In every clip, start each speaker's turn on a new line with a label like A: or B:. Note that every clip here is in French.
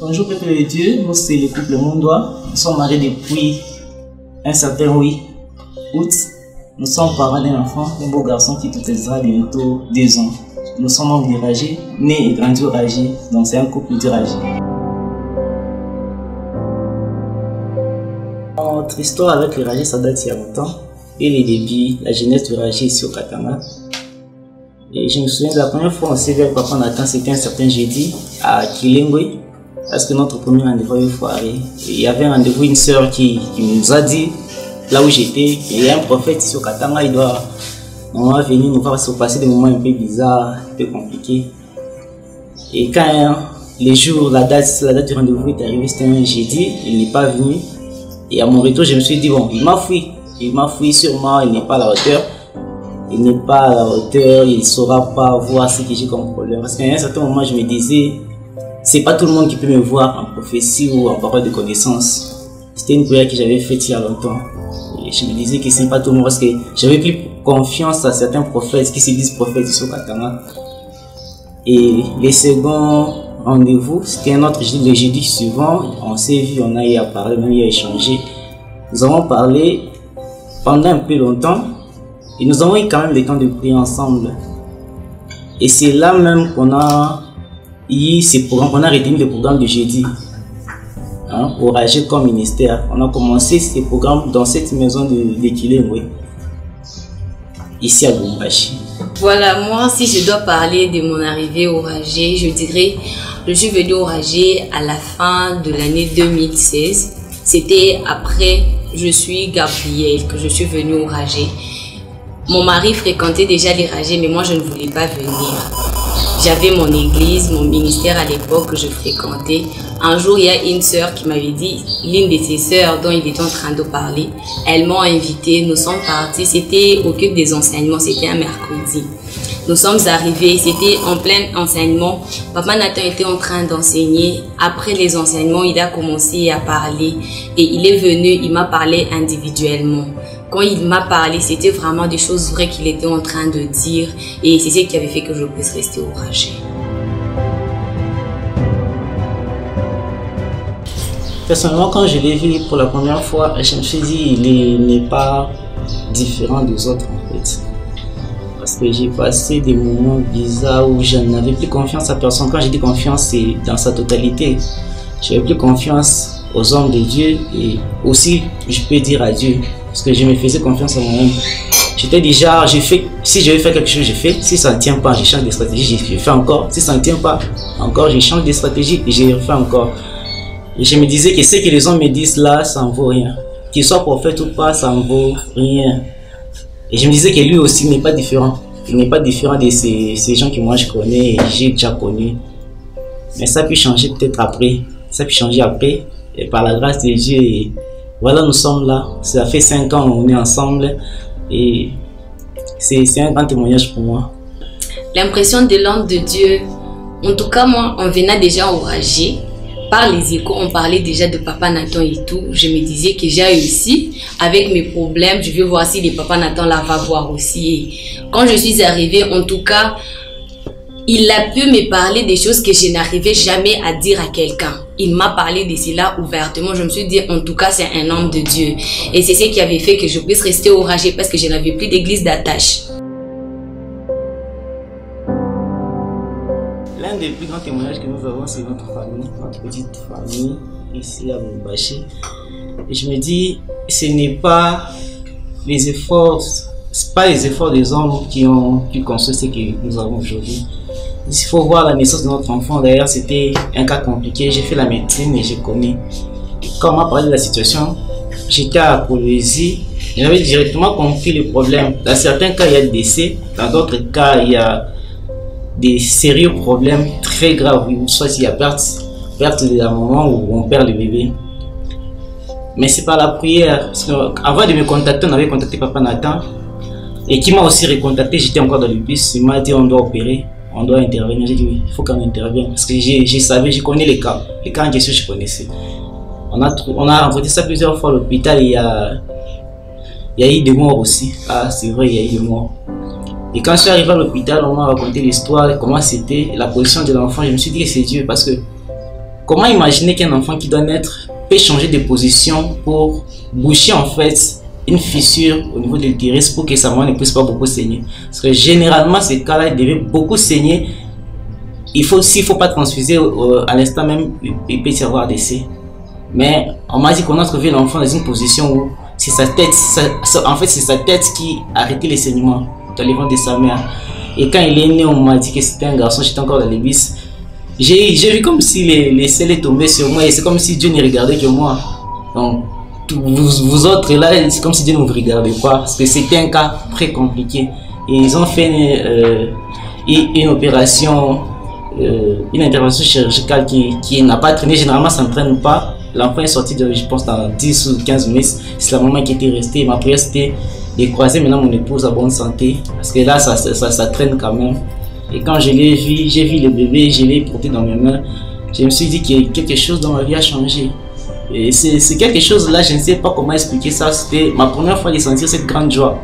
A: Bonjour peuple de Dieu, nous c'est le couple Mondois. Nous sommes mariés depuis un certain août. Nous sommes parents d'un enfant, un beau garçon qui tout sera bientôt 2 ans. Nous sommes membres du Ragé, nés et grandis au Ragé, donc c'est un couple du Ragé. Notre histoire avec le Ragé, ça date il y a longtemps. Et les débuts, la jeunesse du Ragé ici au Katanga. Et je me souviens de la première fois on s'est vu avec Papa Nathan, c'était un certain jeudi à Kilengwe. Parce que notre premier rendez-vous avait foiré. Et il y avait un rendez-vous, une sœur qui nous a dit, là où j'étais, il y a un prophète ici au Katanga, il doit venir nous voir se passer des moments un peu bizarres, un peu compliqués. Et quand les jours, la date du rendez-vous est arrivée, c'était un jeudi, il n'est pas venu. Et à mon retour, je me suis dit, bon, il m'a fui. Il m'a fui sûrement, il n'est pas à la hauteur. Il n'est pas à la hauteur, il ne saura pas voir ce que j'ai comme problème. Parce qu'à un certain moment, je me disais, c'est pas tout le monde qui peut me voir en prophétie ou en parole de connaissance. C'était une prière que j'avais faite il y a longtemps. Et je me disais que c'est pas tout le monde parce que j'avais plus confiance à certains prophètes qui se disent prophètes ici au Katanga. Et les seconds rendez-vous, c'était un autre jeudi, le jeudi suivant. On s'est vu, on a eu à parler, même eu à échanger. Nous avons parlé pendant un peu longtemps et nous avons eu quand même le temps de prier ensemble. Et c'est là même qu'on a on a retenu le programme de jeudi au Ragé comme ministère. On a commencé ce programme dans cette maison de Kilengwe, ici à Lubumbashi.
B: Voilà, moi si je dois parler de mon arrivée au Ragé, je dirais je suis venue au Ragé à la fin de l'année 2016. C'était après je suis Gabrielle que je suis venue au Ragé. Mon mari fréquentait déjà les Ragés, mais moi je ne voulais pas venir. J'avais mon église, mon ministère à l'époque que je fréquentais. Un jour, il y a une sœur qui m'avait dit, l'une de ses sœurs dont il était en train de parler, elles m'ont invité, nous sommes partis, c'était au culte des enseignements, c'était un mercredi. Nous sommes arrivés, c'était en plein enseignement. Papa Nathan était en train d'enseigner. Après les enseignements, il a commencé à parler et il est venu, il m'a parlé individuellement. Quand il m'a parlé, c'était vraiment des choses vraies qu'il était en train de dire et c'est ce qui avait fait que je puisse rester au Ragé.
A: Personnellement, quand je l'ai vu pour la première fois, je me suis dit il n'est pas différent des autres en fait. Parce que j'ai passé des moments bizarres où je n'avais plus confiance à personne. Quand j'ai dit confiance, c'est dans sa totalité. Je n'avais plus confiance aux hommes de Dieu et aussi, je peux dire à Dieu. Parce que je me faisais confiance à moi-même. J'étais déjà, si je vais faire quelque chose, je fais. Si ça ne tient pas, je change de stratégie, je fais encore. Si ça ne tient pas, encore, je change de stratégie et je refais encore. Et je me disais que ce que les hommes me disent là, ça ne vaut rien. Qu'il soit prophète ou pas, ça ne vaut rien. Et je me disais que lui aussi n'est pas différent. Il n'est pas différent de ces gens que moi je connais et j'ai déjà connus. Mais ça peut changer peut-être après. Ça peut changer après. Et par la grâce de Dieu. Et voilà, nous sommes là. Ça fait 5 ans qu'on est ensemble. Et c'est un grand témoignage pour moi.
B: L'impression de l'homme de Dieu. En tout cas, moi, on venait déjà au Ragé. Par les échos, on parlait déjà de Papa Nathan et tout. Je me disais que j'ai réussi avec mes problèmes. Je vais voir si les Papa Nathan là va voir aussi. Et quand je suis arrivée, en tout cas, il a pu me parler des choses que je n'arrivais jamais à dire à quelqu'un. Il m'a parlé de cela ouvertement. Je me suis dit, en tout cas, c'est un homme de Dieu. Et c'est ce qui avait fait que je puisse rester au Ragé parce que je n'avais plus d'église d'attache.
A: L'un des plus grands témoignages que nous avons, c'est notre famille, notre petite famille, ici à Lubumbashi. Et je me dis, ce n'est pas les efforts, des hommes qui ont pu construire ce que nous avons aujourd'hui. Il faut voir la naissance de notre enfant. D'ailleurs, c'était un cas compliqué. J'ai fait la médecine et je connais. Quand on m'a parlé de la situation, j'étais à Polésie. J'avais directement compris le problème. Dans certains cas, il y a des décès. Dans d'autres cas, il y a des sérieux problèmes très graves. Soit il y a perte de la maman ou on perd le bébé. Mais c'est par la prière. Parce avant de me contacter, on avait contacté Papa Nathan. Et qui m'a aussi recontacté. J'étais encore dans le bus. Il m'a dit on doit opérer. On doit intervenir. J'ai dit oui, il faut qu'on intervienne. Parce que je connais les cas. Les cas en question, je connaissais. On a rencontré ça plusieurs fois à l'hôpital. Il y a eu des morts aussi. Ah, c'est vrai, il y a eu des morts. Et quand je suis arrivé à l'hôpital, on m'a raconté l'histoire, comment c'était, la position de l'enfant. Je me suis dit que c'est Dieu parce que comment imaginer qu'un enfant qui doit naître peut changer de position pour boucher en fait une fissure au niveau de l'utérus pour que sa maman ne puisse pas beaucoup saigner? Parce que généralement, ces cas-là, il devait beaucoup saigner. S'il ne faut pas transfuser à l'instant même, il peut y avoir décès. Mais on m'a dit qu'on a trouvé l'enfant dans une position où c'est sa tête, en fait c'est sa tête qui arrêtait les saignements dans les ventres de sa mère. Et quand il est né, on m'a dit que c'était un garçon, j'étais encore dans les bis. J'ai vu comme si les ciels tombaient sur moi et c'est comme si Dieu ne regardait que moi. Donc vous autres là, c'est comme si Dieu ne vous regardait pas parce que c'était un cas très compliqué. Et ils ont fait une opération, une intervention chirurgicale qui n'a pas traîné. Généralement ça ne traîne pas. L'enfant est sorti je pense dans 10 ou 15 minutes. C'est la maman qui était restée. Ma prière c'était de croiser maintenant mon épouse à bonne santé parce que là ça traîne quand même. Et quand je l'ai vu, j'ai vu le bébé, je l'ai porté dans mes mains, je me suis dit que quelque chose dans ma vie a changé. Et c'est quelque chose là, je ne sais pas comment expliquer ça. C'était ma première fois de sentir cette grande joie.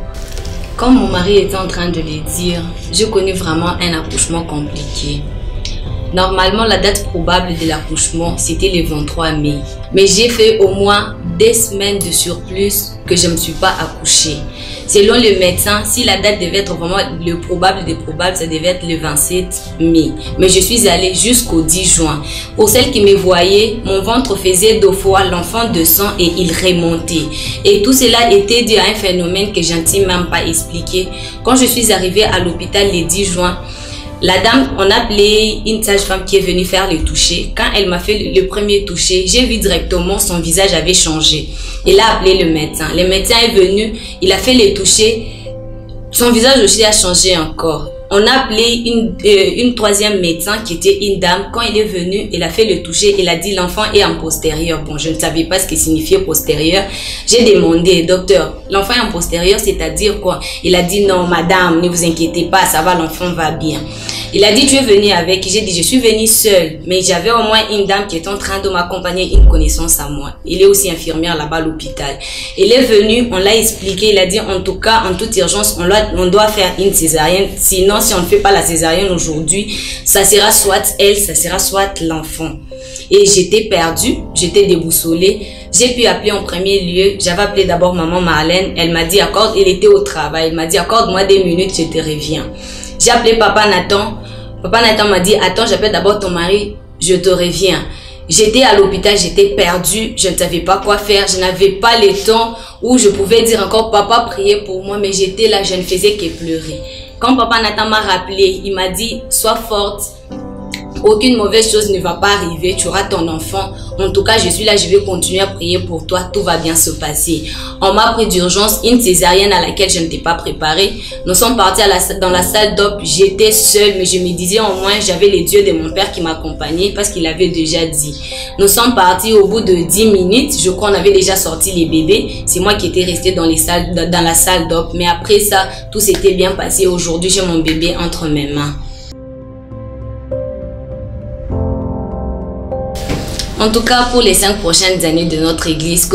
B: Comme mon mari était en train de le dire, j'ai connu vraiment un accouchement compliqué. Normalement, la date probable de l'accouchement, c'était le 23 mai. Mais j'ai fait au moins des semaines de surplus que je ne me suis pas accouchée. Selon le médecin, si la date devait être vraiment le probable des probables, ça devait être le 27 mai. Mais je suis allée jusqu'au 10 juin. Pour celles qui me voyaient, mon ventre faisait 2 fois l'enfant de sang et il remontait. Et tout cela était dû à un phénomène que je ne sais même pas expliquer. Quand je suis arrivée à l'hôpital le 10 juin, la dame, on a appelé une sage-femme qui est venue faire le toucher. Quand elle m'a fait le premier toucher, j'ai vu directement son visage avait changé. Elle a appelé le médecin. Le médecin est venu, il a fait le toucher. Son visage aussi a changé encore. On a appelé une troisième médecin qui était une dame. Quand il est venu, il a fait le toucher. Il a dit l'enfant est en postérieur. Bon, je ne savais pas ce que signifiait postérieur. J'ai demandé, docteur, l'enfant est en postérieur, c'est-à-dire quoi? Il a dit non, madame, ne vous inquiétez pas, ça va, l'enfant va bien. Il a dit tu es venu avec. J'ai dit je suis venue seule, mais j'avais au moins une dame qui est en train de m'accompagner, une connaissance à moi. Il est aussi infirmière là-bas à l'hôpital. Il est venu, on l'a expliqué, il a dit en tout cas, en toute urgence, on doit faire une césarienne. Sinon, si on ne fait pas la césarienne aujourd'hui, ça sera soit elle, ça sera soit l'enfant. Et j'étais perdue, j'étais déboussolée. J'ai pu appeler en premier lieu. J'avais appelé d'abord maman Marlène. Elle m'a dit accorde, il était au travail. Elle m'a dit accorde-moi 2 minutes, je te reviens. J'ai appelé papa Nathan. Papa Nathan m'a dit attends, j'appelle d'abord ton mari, je te reviens. J'étais à l'hôpital, j'étais perdue, je ne savais pas quoi faire, je n'avais pas le temps où je pouvais dire encore papa priez pour moi, mais j'étais là, je ne faisais que pleurer. Quand papa Nathan m'a rappelé, il m'a dit sois forte, aucune mauvaise chose ne va pas arriver, tu auras ton enfant. En tout cas, je suis là, je vais continuer à prier pour toi, tout va bien se passer. On m'a pris d'urgence une césarienne à laquelle je n'étais pas préparée. Nous sommes partis dans la salle d'op, j'étais seule, mais je me disais au moins j'avais les dieux de mon père qui m'accompagnaient parce qu'il avait déjà dit. Nous sommes partis au bout de 10 minutes, je crois qu'on avait déjà sorti les bébés. C'est moi qui étais restée dans la salle d'op, mais après ça, tout s'était bien passé. Aujourd'hui, j'ai mon bébé entre mes mains. En tout cas, pour les 5 prochaines années de notre église,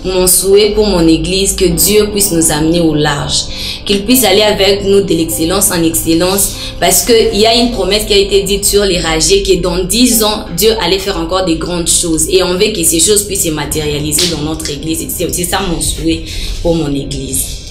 B: mon souhait pour mon église, que Dieu puisse nous amener au large, qu'il puisse aller avec nous de l'excellence en excellence, parce qu'il y a une promesse qui a été dite sur les ragés, que dans 10 ans, Dieu allait faire encore des grandes choses, et on veut que ces choses puissent se matérialiser dans notre église. C'est ça mon souhait pour mon église.